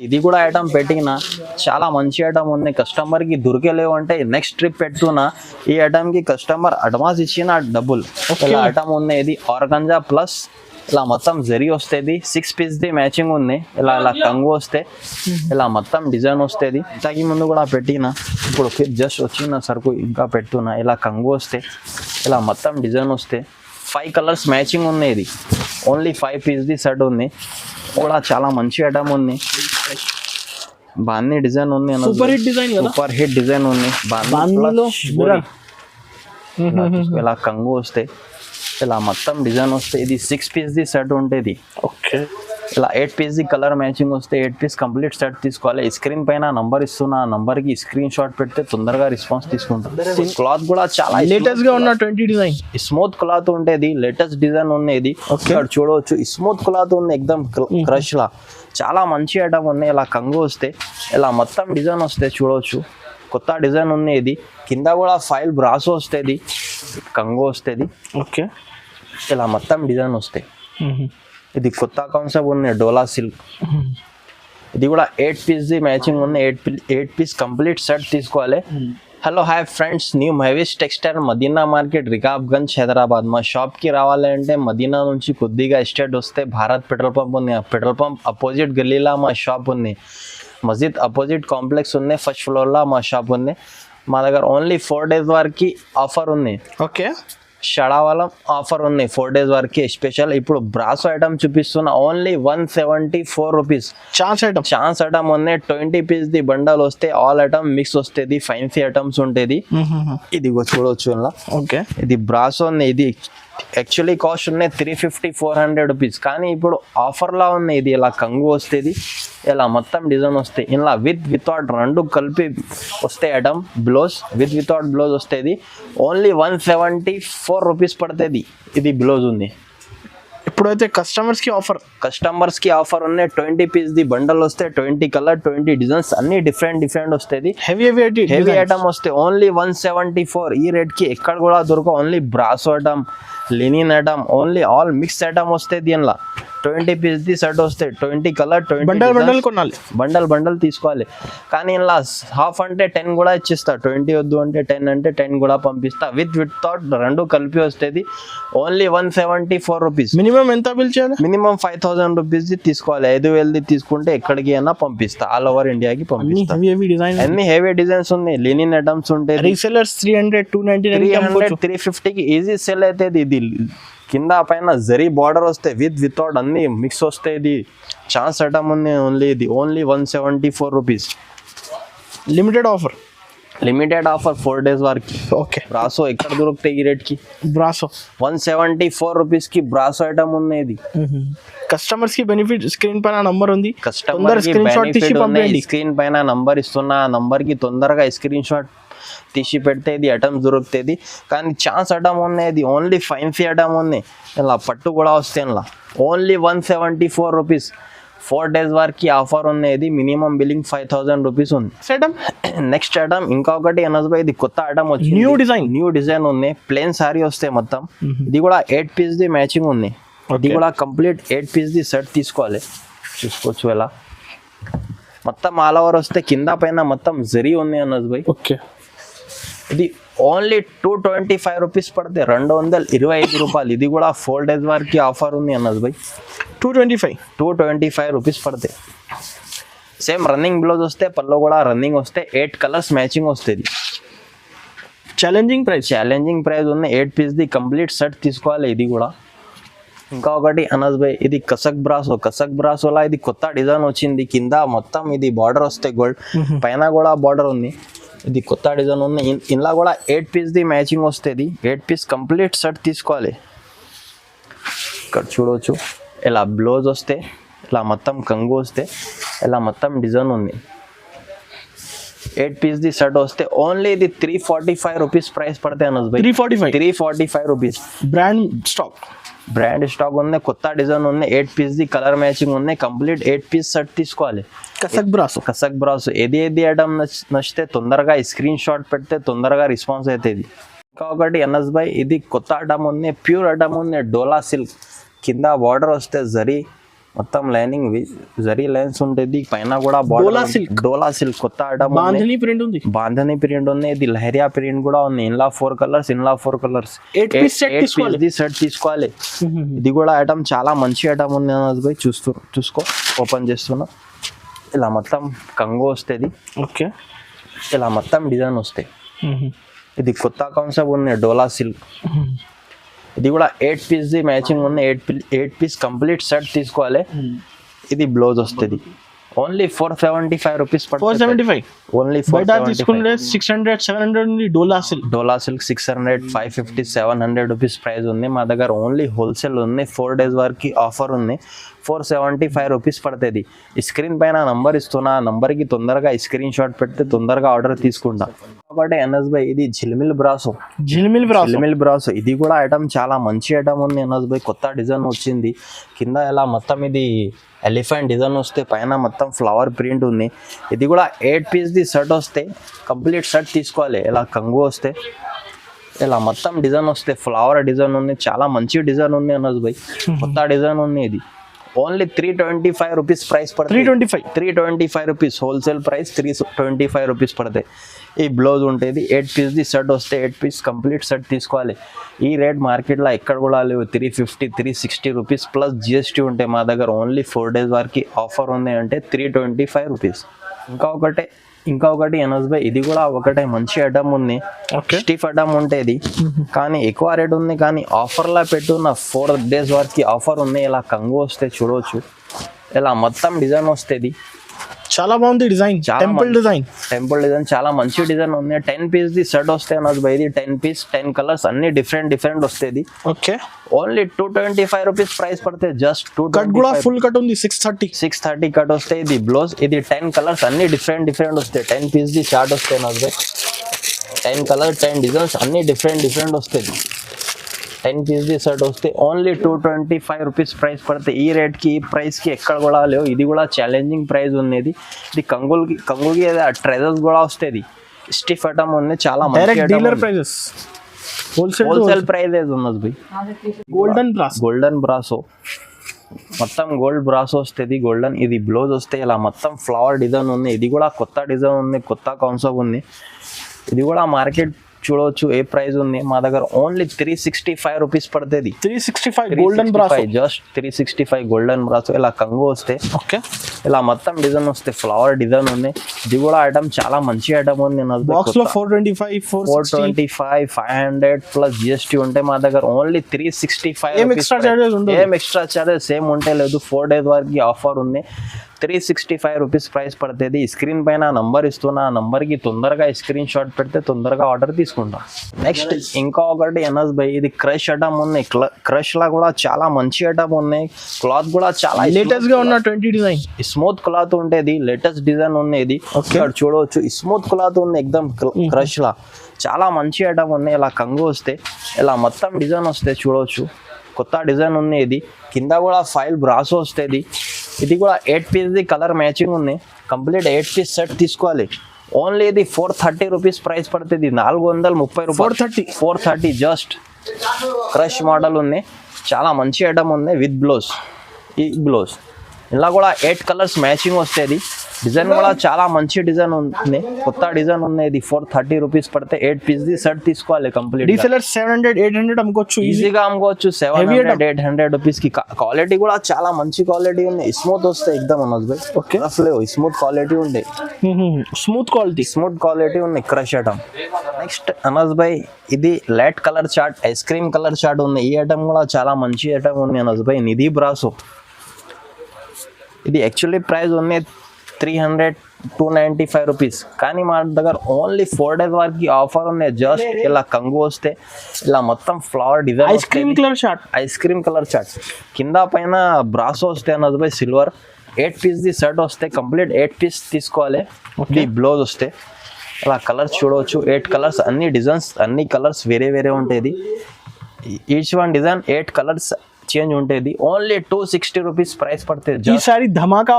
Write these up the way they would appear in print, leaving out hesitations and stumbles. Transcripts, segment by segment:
ఇది కూడా ఐటమ్ పెట్టిన చాలా మంచి ఐటమ్ ఉంది. కస్టమర్కి దొరికేలేవు అంటే నెక్స్ట్ ట్రిప్ పెట్టుకున్నా ఈ ఐటమ్కి కస్టమర్ అడ్వాన్స్ ఇచ్చిన డబ్బులు. ఇలా ఐటమ్ ఉంది. ఇది ఆర్గంజా ప్లస్ ఇలా మొత్తం జరీ వస్తుంది. 6 పీస్ది మ్యాచింగ్ ఉంది. ఇలా ఇలా కంగు వస్తే ఇలా మొత్తం డిజైన్ వస్తుంది. ఇంతకి ముందు కూడా పెట్టిన, ఇప్పుడు జస్ట్ వచ్చిన సరుకు ఇంకా పెట్టున్నా. ఇలా కంగు వస్తే ఇలా మొత్తం డిజైన్ వస్తే 5 కలర్స్ మ్యాచింగ్ ఉంది. ఇది ఓన్లీ 5 పీస్ది సెట్ ఉంది. కూడా చాలా మంచి ఐటమ్ ఉంది. బాన్ని డిజైన్ ఉంది. సూపర్ హిట్ డిజైన్ కదా, సూపర్ హిట్ డిజైన్ ఉంది. బాన్నీలో ఇలా కంగు వస్తే ఇలా మొత్తం డిజైన్ వస్తే ఇది 6 పీస్ది సెట్ ఉంటుంది. ఓకే, ఇలా 8 పీస్ది కలర్ మ్యాచింగ్ వస్తే 8 పీస్ కంప్లీట్ సెట్ తీసుకోవాలి. స్క్రీన్ పైన నంబర్ ఇస్తున్నా, ఆ నంబర్కి స్క్రీన్ షాట్ పెడితే తొందరగా రెస్పాన్స్ తీసుకుంటాం. క్లాత్ కూడా చాలా లేటెస్ట్ గా ఉన్న 20 డిజైన్ స్మూత్ క్లాత్ ఉండేది. లేటెస్ట్ డిజైన్ ఉన్నది. ఇక్కడ చూడవచ్చు స్మూత్ క్లాత్ ఉంది, ఎక్దమ్ క్రష్ లా. చాలా మంచి ఐటమ్ ఉన్నాయి. ఇలా కంగు వస్తే ఇలా మొత్తం డిజైన్ వస్తే చూడవచ్చు. కొత్త డిజైన్ ఉంది. ఇది కింద కూడా ఫైల్ బ్రాసో వస్తుంది, కంగు వస్తుంది. ఓకే, ఇలా మొత్తం డిజైన్ వస్తాయి. ఇది కొత్త కాన్సెప్ట్ ఉంది, డోలా సిల్క్. ఇది కూడా 8 పీస్ది మ్యాచింగ్ ఉంది. 8 పీస్ కంప్లీట్ సెట్ తీసుకోవాలి. Hello hi friends, new Mahesh textile Madina market Rikabganj Hyderabad. మా షాప్కి రావాలంటే మదీనా నుంచి కొద్దిగా ఎస్టేట్ వస్తే భారత్ పెట్రోల్ పంప్ ఉంది. ఆ పెట్రోల్ పంప్ అపోజిట్ గల్లీలో మా షాప్ ఉంది. మస్జిద్ అపోజిట్ కాంప్లెక్స్ ఉంది, ఫస్ట్ ఫ్లోర్లో మా షాప్ ఉంది. మా దగ్గర ఓన్లీ 4 days వరకు ఆఫర్ ఉంది. ఓకే, షడావాలం ఆఫర్ ఉంది 4 days వరకు స్పెషల్. ఇప్పుడు బ్రాసో ఐటమ్ చూపిస్తున్నా, ఓన్లీ 174 రూపీస్. ఛాన్స్ ఐటమ్ ఉన్నాయి. 20 పీస్ది బండల్ వస్తే ఆల్ ఐటమ్ మిక్స్ వస్తుంది. ఫ్యాన్సీ ఐటమ్స్ ఉంటుంది. ఇది చూడవచ్చు ఇలా. ఓకే, ఇది బ్రాసో ఉంది. ఇది యాక్చువల్లీ కాస్ట్ ఉన్నాయి 350-400 రూపీస్, కానీ ఇప్పుడు ఆఫర్లా ఉంది. ఇది ఇలా కంగు వస్తుంది. ఇలా మొత్తం డిజైన్ వస్తాయి. ఇలా వితౌట్ రెండు కలిపి వస్తాయి ఐటమ్. బ్లౌజ్ వితౌట్ బ్లౌజ్ వస్తుంది. ఓన్లీ 174 రూపీస్ పడుతుంది. ఇది బ్లౌజ్ ఉంది. ఇప్పుడైతే కస్టమర్స్కి ఆఫర్ ఉన్నాయి. 20 పీస్ది బండల్ వస్తే 20 కలర్ 20 డిజైన్స్ అన్ని డిఫరెంట్ వస్తుంది. హెవీ ఐటమ్ వస్తే ఓన్లీ 174. ఈ రేట్కి ఎక్కడ కూడా దొరకవు. Only brasso item, linen item, only all mix item వస్తే దీనిలో 20 పీస్ది సెట్ వస్తే 20 కలర్ 20 బండల్ కొనాలి. బండల్ తీసుకోవాలి. కానీ ఇలా హాఫ్ అంటే 10 కూడా ఇచ్చిస్తా. 20 వద్దు అంటే 10 అంటే 10 కూడా పంపిస్తా. వితౌట్ రెండు కలిపి వస్తుంది. Only 174 rupees. మినిమం ఎంత బిల్ చేయాలి? మినిమం 5000 రూపీస్ది తీసుకోవాలి. 5000ది తీసుకుంటే ఎక్కడికి అయినా పంపిస్తా. ఆల్ ఓవర్ ఇండియాకి పంపిస్తా. అన్ని హెవీ డిజైన్స్ ఉన్నాయి. లినిన్ ఐటమ్స్ ఉంటాయి. రీసెలర్స్ 300, 299, 350కి ఈజీ సెల్ అవుతుంది. ఇది కింద పైన జరీ బార్డర్ వస్తే వితౌట్ అన్ని మిక్స్ వస్తే ఇది ఛాన్స్ ఐటమ్ ఉంది. Only 174 rupees. Limited offer 4 days వరకు. ఓకే, బ్రాసో ఎక్కడ దొరుకుతాయి ఈ రేట్కి? బ్రాసో 174 రూపీస్కి బ్రాసో ఐటమ్ ఉంది. ఇది కస్టమర్స్ కి బెనిఫిట్. స్క్రీన్ పైన నంబర్ ఉంది. స్క్రీన్ పైన నంబర్ ఇస్తున్నా. ఆ నంబర్ కి తొందరగా స్క్రీన్ షాట్ తీసి పెడితే ఇది ఐటమ్ దొరుకుతుంది. కానీ ఛాన్స్ ఐటమ్ ఉన్నాయి. ఓన్లీ ఫ్యాన్సీ ఐటమ్ ఉంది. ఇలా పట్టు కూడా వస్తే ఇలా ఓన్లీ 174 రూపీస్. 4 days వరకు ఆఫర్ ఉంది. మినిమం బిల్లింగ్ 5000 రూపీస్ ఉంది. నెక్స్ట్ ఐటమ్ ఇంకొకటి అనస్బాయ్, ఇది కొత్త ఐటమ్ వచ్చి న్యూ డిజైన్ ఉంది. ప్లేన్ సారీ వస్తే మొత్తం. ఇది కూడా 8 పీస్ది మ్యాచింగ్ ఉంది. ఇది కూడా కంప్లీట్ 8 పీస్ది సెట్ తీసుకోవాలి. చూసుకోవచ్చు ఇలా మొత్తం ఆల్ ఓవర్ వస్తే కింద పైన మొత్తం జరీ ఉంది అనస్బాయ్. ఓకే, ఇది ఓన్లీ 225 రూపీస్ పడుతుంది. 225 రూపాయలు. ఇది కూడా 4 days వరకు ఆఫర్ ఉంది అనస్బాయ్. 225 రూపీస్ పడుతుంది. సేమ్ రన్నింగ్ బ్లౌజ్ వస్తే పళ్ళు కూడా రన్నింగ్ వస్తే 8 కలర్స్ మ్యాచింగ్ వస్తుంది. ఛాలెంజింగ్ ప్రైస్ ఉంది. 8 పీస్ది కంప్లీట్ సెట్ తీసుకోవాలి. ఇది కూడా ఇంకొకటి అనస్బాయ్, ఇది కసక్ బ్రాసోలా ఇది కొత్త డిజైన్ వచ్చింది. కింద మొత్తం ఇది బార్డర్ వస్తే గోల్డ్, పైన కూడా బార్డర్ ఉంది. ఇది కొత్త డిజైన్ ఉంది. ఇలా కూడా 8 పీస్ది మ్యాచింగ్ వస్తుంది. 8 పీస్ కంప్లీట్ సెట్ తీసుకోవాలి. ఇక్కడ చూడవచ్చు ఇలా బ్లౌజ్ వస్తే ఇలా మొత్తం కంగు వస్తే ఇలా మొత్తం డిజైన్ ఉంది. 8 పీస్ది సెట్ వస్తే ఓన్లీ ఇది 345 రూపీస్ ప్రైస్ పడతాయి అనస్బాయ్. 345 రూపీస్. బ్రాండ్ స్టాక్ ఉంది. కొత్త డిజైన్ ఉంది. 8 పీస్ది కలర్ మ్యాచింగ్ ఉంది. కంప్లీట్ 8 పీస్ సెట్ తీసుకోవాలి. కసక్ బ్రాసో ఏది ఐటమ్ నచ్చితే తొందరగా స్క్రీన్ షాట్ పెడితే తొందరగా రెస్పాన్స్ అవుతుంది. ఇంకొకటి అనస్బాయ్, ఇది కొత్త ఐటమ్ ఉంది. ప్యూర్ ఐటమ్ ఉంది. డోలా సిల్క్ కింద బార్డర్ వస్తే జరీ మొత్తం లైనింగ్ జరీ లైన్స్ ఉంటుంది, పైన కూడా డోలా సిల్క్ కొత్త ఐటమ్ బాంధనీ ప్రింట్ ఉంది, బాంధనీ ప్రింట్ ఉంది, ఇది లహరియా ప్రింట్ కూడా ఉంది. ఇన్లా 4 కలర్స్ 8 piece సెట్ తీసుకోవాలి. ఇది కూడా ఐటమ్ చాలా మంచి ఐటమ్ ఉంది అన్నది పోయి చూసుకో. ఓపెన్ చేస్తున్నా, ఇలా మొత్తం కంగో వస్తుంది. ఓకే, ఇలా మొత్తం డిజైన్ వస్తాయి. ఇది కొత్త కాన్సెప్ట్ ఉంది, డోలా సిల్క్. ఇది కూడా 8 piece మ్యాచింగ్ ఉంది. 8 piece కంప్లీట్ సెట్ తీసుకోవాలి. ఇది బ్లౌజ్ వస్తుంది. Only 475 rupees. 475 ఓన్లీ తీసుకుంటే 600 700 ఉంది. డోలా సిల్క్ 600 550 700 రూపీస్ ప్రైస్ ఉంది. మా దగ్గర ఓన్లీ హోల్సేల్ ఉంది. 4 days వరకు ఆఫర్ ఉంది. 475 రూపీస్ పడుతుంది. ఈ స్క్రీన్ పైన నంబర్ ఇస్తున్నా, ఆ నంబర్కి తొందరగా స్క్రీన్ షాట్ పెడితే తొందరగా ఆర్డర్ తీసుకుంటా. కాబట్టి ఎన్ఎస్ భాయ్ ఇది జిల్మిల్ బ్రాసో. ఇది కూడా ఐటమ్ చాలా మంచి ఐటమ్ ఉంది ఎన్ఎస్ భాయ్. కొత్త డిజైన్ వచ్చింది. కింద ఇలా మొత్తం ఇది ఎలిఫెంట్ డిజైన్ వస్తే, పైన మొత్తం ఫ్లవర్ ప్రింట్ ఉంది. ఇది కూడా 8 piece సెట్ వస్తే కంప్లీట్ సెట్ తీసుకోవాలి. ఇలా కంగు వస్తే, ఇలా మొత్తం డిజైన్ వస్తే, ఫ్లవర్ డిజైన్ ఉంది. చాలా మంచి డిజైన్ ఉంది ఎన్ఎస్ భాయ్. కొత్త డిజైన్ ఉంది. ఇది ఓన్లీ 325 రూపీస్ ప్రైస్ పడుతుంది. 325 రూపీస్ హోల్సేల్ ప్రైస్. 325 రూపీస్ పడతాయి. ఈ బ్లౌజ్ ఉంటుంది. 8 piece సెట్ వస్తే 8 piece కంప్లీట్ సెట్ తీసుకోవాలి. ఈ రేట్ మార్కెట్లో ఎక్కడ కూడా లేవు. 350 360 రూపీస్ ప్లస్ జిఎస్టీ ఉంటాయి. మా దగ్గర ఓన్లీ 4 days వరకు ఆఫర్ ఉంది అంటే 325 రూపీస్. ఇంకా ఒకటి ఎన్ఎస్ భాయ్, ఇది కూడా ఒకటే మంచి ఐటమ్ ఉంది. స్టిఫ్ ఐటమ్ ఉంటుంది కానీ ఎక్కువ రేట్ ఉంది, కానీ ఆఫర్లా పెట్టున్న 4 days వరకు ఆఫర్ ఉంది. ఇలా కంగు వస్తే చూడవచ్చు. ఇలా మొత్తం డిజైన్ వస్తుంది. చాలా బాగుంది డిజైన్. టెంపుల్ డిజైన్ చాలా మంచి డిజైన్ ఉంది. 10 piece సెట్ వస్తే ఎన్ఎస్ భాయ్. ఇది 10 piece 10 కలర్స్ అన్ని డిఫరెంట్ వస్తుంది. ఓకే, ఓన్లీ 225 రూపీస్ ప్రైస్ పడితే. జస్ట్ 2 కట్ కూడా ఫుల్ కట్ ఉంది. 630 కట్ వస్తాయి. ఇది బ్లౌజ్. ఇది 10 కలర్స్ అన్ని డిఫరెంట్ వస్తాయి. 10 piece చార్ట్ వస్తాయి ఎన్ఎస్ భాయ్. 10 కలర్ 10 డిజైన్స్ అన్ని డిఫరెంట్ వస్తాయి. 10 piece సెట్ వస్తే ఓన్లీ 225 రూపీస్ ప్రైస్ పడతాయి. ఈ రేట్కి ఈ ప్రైస్కి ఎక్కడ కూడా లేవు. ఇది కూడా ఛాలెంజింగ్ ప్రైస్ ఉన్నది. ఇది కంగులకి ట్రెజర్స్ కూడా వస్తుంది. స్టిఫ్ ఐటమ్ ఉంది. చాలా హోల్సేల్ ప్రైస్ ఉన్నది భయ్. గోల్డెన్ బ్రాసో మొత్తం గోల్డ్ బ్రాసో వస్తుంది. గోల్డెన్ ఇది బ్లౌజ్ వస్తే ఇలా మొత్తం ఫ్లవర్ డిజైన్ ఉంది. ఇది కూడా కొత్త డిజైన్ ఉంది, కొత్త కాన్సెప్ట్ ఉంది. ఇది కూడా మార్కెట్ చూడవచ్చు ఏ ప్రైస్ ఉంది. మా దగ్గర ఓన్లీ 365 రూపీస్ పడుతుంది. 365 golden brasso. Just 365 golden brasso. ఇలా కంగు వస్తే, ఓకే, ఇలా మొత్తం డిజైన్ వస్తే ఫ్లవర్ డిజైన్ ఉంది. ఇది కూడా ఐటమ్ చాలా మంచి ఐటమ్ ఉంది. బాక్స్ లో 425 425 500 ప్లస్ జిఎస్టీ ఉంటే మా దగ్గర ఓన్లీ 365. ఏం ఎక్స్ట్రా చార్జెస్ ఏం ఉంటే లేదు. 4 days వరకు ఆఫర్ ఉంది. 365 రూపీస్ ప్రైస్ పడుతుంది. స్క్రీన్ పైన నంబర్ ఇస్తున్నా, ఆ నంబర్కి తొందరగా స్క్రీన్ షాట్ పెడితే తొందరగా ఆర్డర్ తీసుకుంటాం. నెక్స్ట్ ఇంకా ఒకటి ఎన్ఎస్ భాయ్, ఇది క్రష్ ఐటమ్ ఉంది. క్రష్ లా కూడా చాలా మంచి ఐటమ్ ఉన్నాయి. క్లాత్ కూడా చాలా లేటెస్ట్ గా ఉన్న 20 డిజైన్ స్మూత్ క్లాత్ ఉండేది. లేటెస్ట్ డిజైన్ ఉంది. ఇక్కడ చూడవచ్చు స్మూత్ క్లాత్ ఉంది. ఎక్దమ్ క్రష్ లా చాలా మంచి ఐటమ్ ఉన్నాయి. ఇలా కంగు వస్తే, ఇలా మొత్తం డిజైన్ వస్తే చూడవచ్చు. కొత్త డిజైన్ ఉంది. ఇది కింద కూడా ఫైల్ బ్రాసో వస్తుంది. ఇది కూడా 8 piece కలర్ మ్యాచింగ్ ఉంది. కంప్లీట్ 8 piece సెట్ తీసుకోవాలి. ఓన్లీ ఇది 430 రూపీస్ ప్రైస్ పడుతుంది. 430 రూపాయలు. 430 జస్ట్. క్రష్ మోడల్ ఉంది. చాలా మంచి ఐటమ్ ఉంది విత్ బ్లౌజ్. ఈ బ్లౌజ్ ఇలా కూడా 8 కలర్స్ మ్యాచింగ్ వస్తుంది. డిజైన్ కూడా చాలా మంచి డిజైన్ ఉంది. కొత్త డిజైన్ ఉంది. ఇది 430 రూపీస్ పడితే 8 piece సెట్ తీసుకోవాలి. కంప్లీట్ 700 800 అమ్ముకోవచ్చు. ఈజీగా అమ్ముకోవచ్చు. 700 800 రూపీస్ కి. క్వాలిటీ కూడా చాలా మంచి క్వాలిటీ ఉంది. స్మూత్ వస్తాయి ఎక్దమ్ అనస్ భాయ్. ఓకే, స్మూత్ క్వాలిటీ ఉండే. స్మూత్ క్వాలిటీ ఉంది. Crush item. నెక్స్ట్ అనస్ భాయ్, ఇది light colour chart, ice cream colour chart ఉంది. ఈ ఐటమ్ కూడా చాలా మంచి ఐటమ్ ఉంది అనస్ భాయ్. నిధి బ్రాసో. ఇది యాక్చువల్లీ ప్రైస్ ఉంది 295 రూపీస్, కానీ మా దగ్గర ఓన్లీ 4 days వరకు ఆఫర్ ఉంది. జస్ట్ ఇలా కంగు వస్తే, ఇలా మొత్తం flower design, ice cream colour chart కింద పైన బ్రాసో వస్తే అన్నది బై సిల్వర్. 8 piece సెట్ వస్తే కంప్లీట్ 8 piece తీసుకోవాలి. ఇది బ్లౌజ్ వస్తే ఇలా కలర్స్ చూడవచ్చు. 8 కలర్స్, అన్ని డిజైన్స్, అన్ని కలర్స్ వేరే ఉంటాయి. Each one design 8 colours change ఉంటుంది. ఓన్లీ 260 రూపీస్ ప్రైస్ పడుతుంది. ఈసారి ధమాకా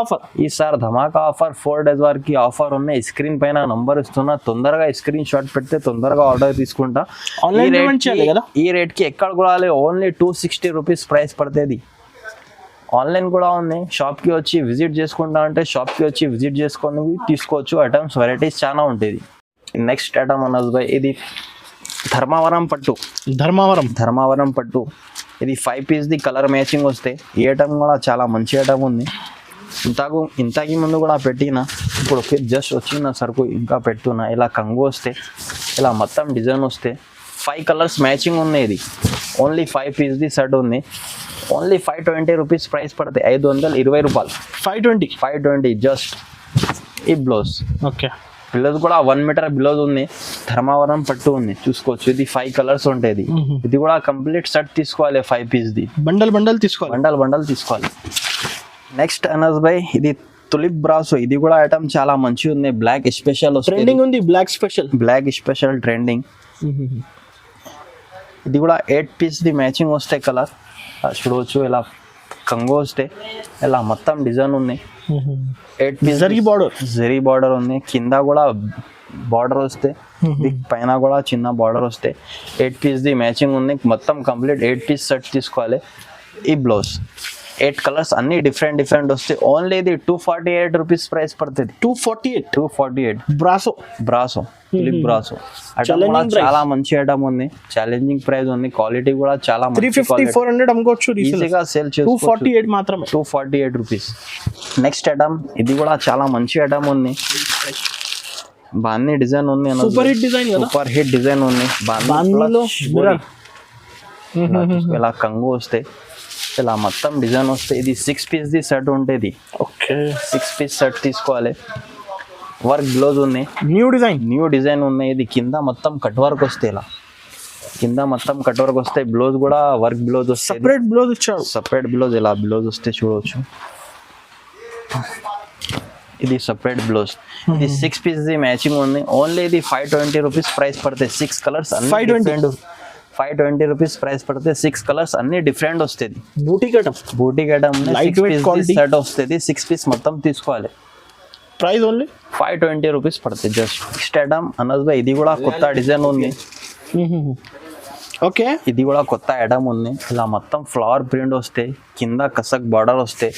ఆఫర్ 4 days వరకు ఆఫర్ ఉన్నాయి. స్క్రీన్ పైన నంబర్ ఇస్తున్నా, తొందరగా స్క్రీన్ షాట్ పెడితే తొందరగా ఆర్డర్ తీసుకుంటా. ఈ రేట్ కి ఎక్కడ కూడా ఓన్లీ 260 రూపీస్ ప్రైస్ పడుతుంది. ఆన్లైన్ కూడా ఉంది. షాప్కి వచ్చి విజిట్ చేసుకుంటా అంటే షాప్కి వచ్చి విజిట్ చేసుకొని తీసుకోవచ్చు. ఐటమ్స్ వెరైటీస్ చాలా ఉంటుంది. నెక్స్ట్ ఐటమ్ అన్నది బై ఇది ధర్మవరం పట్టు. ఇది 5 పీస్ది కలర్ మ్యాచింగ్ వస్తే ఈ ఐటమ్ కూడా చాలా మంచి ఐటమ్ ఉంది. ఇంతకి ముందు కూడా పెట్టిన, ఇప్పుడు జస్ట్ వచ్చిన సరుకు ఇంకా పెట్టున్నా. ఇలా కంగు వస్తే ఇలా మొత్తం డిజైన్ వస్తే 5 కలర్స్ మ్యాచింగ్ ఉన్నాయి. ఇది ఓన్లీ 5 పీస్ది సెట్ ఉంది. ఓన్లీ 520 రూపీస్ ప్రైస్ పడతాయి. 520 రూపాయలు. 520 జస్ట్. ఈ బ్లౌజ్ ఓకే. బ్లౌజ్ కూడా 1 మీటర్ బ్లౌజ్ ఉంది. ధర్మవరం పట్టు ఉంది, చూసుకోవచ్చు. ఇది 5 కలర్స్ ఉంటుంది. ఇది కూడా కంప్లీట్ సెట్ తీసుకోవాలి. 5 పీస్ది బండల్ తీసుకోవాలి. నెక్స్ట్ అనస్ బై ఇది తులిప్ బ్రాసో. ఇది కూడా ఐటమ్ చాలా మంచిగా ఉంది. బ్లాక్ స్పెషల్ ట్రెండింగ్ ఉంది. Black special trending. ఇది కూడా 8 పీస్ది మ్యాచింగ్ వస్తాయి. కలర్ చూడవచ్చు. ఇలా కంగో వస్తే ఇలా మొత్తం డిజైన్ ఉంది. 8 పీస్ జరీ బార్డర్ ఉంది. కింద కూడా బార్డర్ వస్తే, పైన కూడా చిన్న బార్డర్ వస్తే 8 పీస్ది మ్యాచింగ్ ఉంది. మొత్తం కంప్లీట్ 8 పీస్ సెట్ తీసుకోవాలి. ఈ బ్లౌజ్ 8 కలర్స్ అన్ని డిఫరెంట్ వస్తే ఓన్లీ ఇది 248 రూపీస్ ప్రైస్ పడుతుంది. 248 బ్రాసో తులిప్ బ్రాసో. ఐటమ్ కూడా చాలా మంచి ఐటమ్ ఉంది. ఛాలెంజింగ్ ప్రైస్ ఉంది. క్వాలిటీ కూడా చాలా 350-400 అమ్ముకోవచ్చు. ఈజీగా సేల్ చేసుకోవచ్చు. 248 మాత్రమే. 248 రూపీస్. నెక్స్ట్ ఐటమ్ ఇది కూడా చాలా మంచి ఐటమ్ ఉంది. బాన్ని డిజైన్ ఉంది. సూపర్ హిట్ డిజైన్ ఉంది. ఇలా కంగు వస్తే ఇలా మొత్తం డిజైన్ వస్తే ఇది 6 పీస్ది సెట్ ఉంటుంది. ఓకే. 6 పీస్ సెట్ తీసుకోవాలి. వర్క్ బ్లౌజ్ ఉంది. న్యూ డిజైన్ ఉన్నాయి. ఇది కింద మొత్తం కట్ వర్క్ వస్తే ఇలా బ్లౌజ్ కూడా వర్క్ బ్లౌజ్ వస్తే సపరేట్ బ్లౌజ్. ఇలా బ్లౌజ్ వస్తే చూడవచ్చు. ఇది సపరేట్ బ్లౌజ్. ఇది 6 పీస్ది మ్యాచింగ్ ఉంది. ఓన్లీ ఇది 520 రూపీస్ ప్రైస్ పడతాయి. 6 కలర్స్ అన్ని 520 రూపీస్ ప్రైస్ పడితే 6 కలర్స్ అన్ని డిఫరెంట్ వస్తుంది. బూటీ ఐటమ్ సెట్ వస్తుంది. 6 పీస్ మొత్తం తీసుకోవాలి. ప్రైస్ ఓన్లీ 520 రూపీస్ పడుతుంది just. Next item Anas by ఇది కూడా కొత్త డిజైన్ ఉంది. ఓకే. ఇది కూడా కొత్త ఐటమ్ ఉంది. ఇలా మొత్తం ఫ్లవర్ ప్రింట్ వస్తే, కింద కసక్ బార్డర్ వస్తే,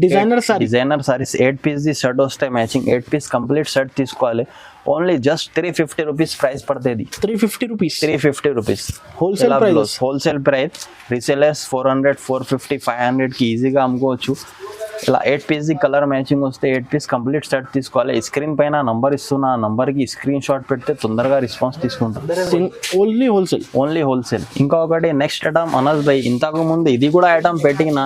డిజైనర్ సారీస్ 8 పీస్ది సెట్ వస్తే మ్యాచింగ్ 8 పీస్ కంప్లీట్ సెట్ తీసుకోవాలి. ఓన్లీ జస్ట్ 350 రూపీస్ ప్రైస్ పడుతుంది. 350 రూపీస్ హోల్సేల్ ప్రైస్. రీసేలర్స్ 400, 450, 500కి ఈజీగా అమ్ముకోవచ్చు. ఇలా 8 పీస్ది కలర్ మ్యాచింగ్ వస్తే 8 పీస్ కంప్లీట్ సెట్ తీసుకోవాలి. స్క్రీన్ పైన నంబర్ ఇస్తున్నా, ఆ నంబర్కి స్క్రీన్ షాట్ పెడితే తొందరగా రెస్పాన్స్ తీసుకుంటాం. Only wholesale. ఇంకొకటి నెక్స్ట్ ఐటమ్ అనస్ బై ఇంతకు ముందు ఇది కూడా ఐటమ్ పెట్టిన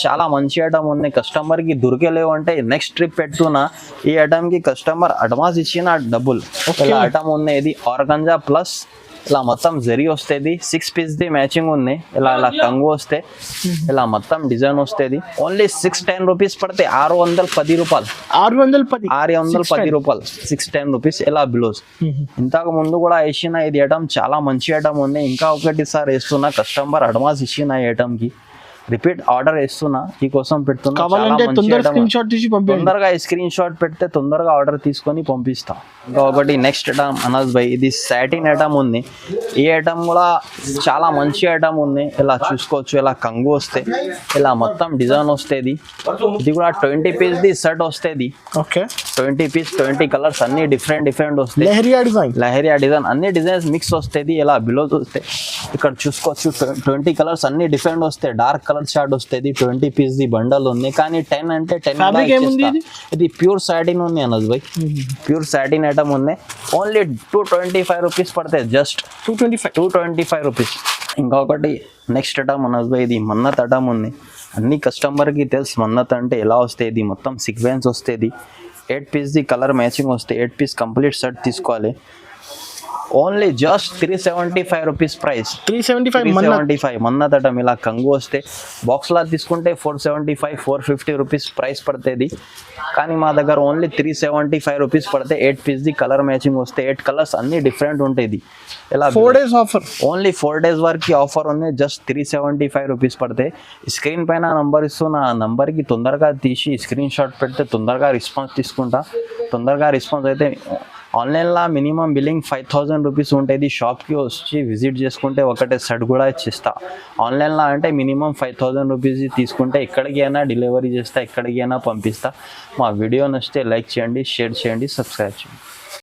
చాలా మంచి ఐటమ్ ఉంది. కస్టమర్కి దొరికేలేవు అంటే నెక్స్ట్ ట్రిప్ పెట్టున్నా ఈ ఐటమ్కి కస్టమర్ అడ్వాన్స్ ఇచ్చిన డబ్బులు. ఇలా ఐటమ్ ఉంది. ఇది ఆర్గంజా ప్లస్ ఇలా మొత్తం జరీ వస్తుంది. 6 పీస్ది మ్యాచింగ్ ఉంది. ఇలా కంగు వస్తే ఇలా మొత్తం డిజైన్ వస్తుంది. ఓన్లీ 610 రూపీస్ పడితే 610 రూపాయలు. 610 రూపాయలు 610 రూపీస్. ఇలా బ్లౌజ్ ఇంతకు ముందు కూడా వేసిన ఇది ఐటమ్ చాలా మంచి ఐటమ్ ఉంది. ఇంకా ఒకటిసారి వేస్తున్నా. కస్టమర్ అడ్వాన్స్ ఇచ్చిన ఈ ఐటమ్కి రిపీట్ ఆర్డర్ వేస్తున్నా. ఈ కోసం పెడుతున్నా. తొందరగా స్క్రీన్ షాట్ పెడితే తొందరగా ఆర్డర్ తీసుకొని పంపిస్తా. ఇంకా ఒకటి నెక్స్ట్ ఐటమ్ అనస్ బై ఇది సాటిన్ ఐటమ్ ఉంది. ఈ ఐటమ్ కూడా చాలా మంచి ఐటమ్ ఉంది. ఇలా చూసుకోవచ్చు. ఇలా కంగు వస్తే ఇలా మొత్తం డిజైన్ వస్తుంది. ఇది కూడా 20 పీస్ది సెట్ వస్తుంది. 20 పీస్ 20 కలర్స్ అన్ని డిఫరెంట్ వస్తాయి. లహరియా డిజైన్ అన్ని డిజైన్స్ మిక్స్ వస్తుంది. ఇలా బిలో చూస్తే ఇక్కడ చూసుకోవచ్చు. 20 కలర్స్ అన్ని డిఫరెంట్ వస్తాయి. డార్క్ కలర్ షార్ట్ వస్తుంది. 20 పీస్ది బండల్ ఉంది. కానీ 10 అంటే 10. ఇది ప్యూర్ సాటిన్ ఉంది Anas by. Pure satin item ఉంది. ఓన్లీ 225 రూపీస్ పడతాయి. Just 225 rupees. ఇంకొకటి నెక్స్ట్ ఐటమ్ అనస్ బై ఇది మన్నత్ ఐటమ్ ఉంది. అన్ని కస్టమర్కి తెలుసు మన్నత్ అంటే ఎలా వస్తాయి. ఇది మొత్తం సీక్వెన్స్ వస్తుంది. 8 పీస్ది కలర్ మ్యాచింగ్ వస్తే 8 పీస్ కంప్లీట్ సెట్ తీసుకోవాలి. Only just 375 rupees price. 375 Mannat item. ఇలా కంగు వస్తే బాక్స్లా తీసుకుంటే 475, 450 రూపీస్ ప్రైస్ పడుతుంది. కానీ మా దగ్గర ఓన్లీ 375 రూపీస్ పడితే 8 పీస్ది కలర్ మ్యాచింగ్ వస్తే 8 కలర్స్ అన్ని డిఫరెంట్ ఉంటుంది. ఇలా 4 days ఆఫర్. ఓన్లీ 4 days వరకు ఆఫర్ ఉంది. జస్ట్ 375 రూపీస్ పడితే స్క్రీన్ పైన నంబర్ ఇస్తున్నా. ఆ నంబర్కి తొందరగా తీసి స్క్రీన్ షాట్ పెడితే తొందరగా రెస్పాన్స్ తీసుకుంటా. తొందరగా రెస్పాన్స్ అయితే ఆన్లైన్లో మినిమం బిల్లింగ్ 5000 రూపీస్ ఉంటుంది. షాప్కి వచ్చి విజిట్ చేసుకుంటే ఒకటే సెట్ కూడా ఇచ్చిస్తా. ఆన్లైన్లో అంటే మినిమం 5000 రూపీస్ తీసుకుంటే ఎక్కడికైనా డెలివరీ చేస్తా, ఎక్కడికైనా పంపిస్తా. మా వీడియో నచ్చితే లైక్ చేయండి, షేర్ చేయండి, సబ్స్క్రైబ్ చేయండి.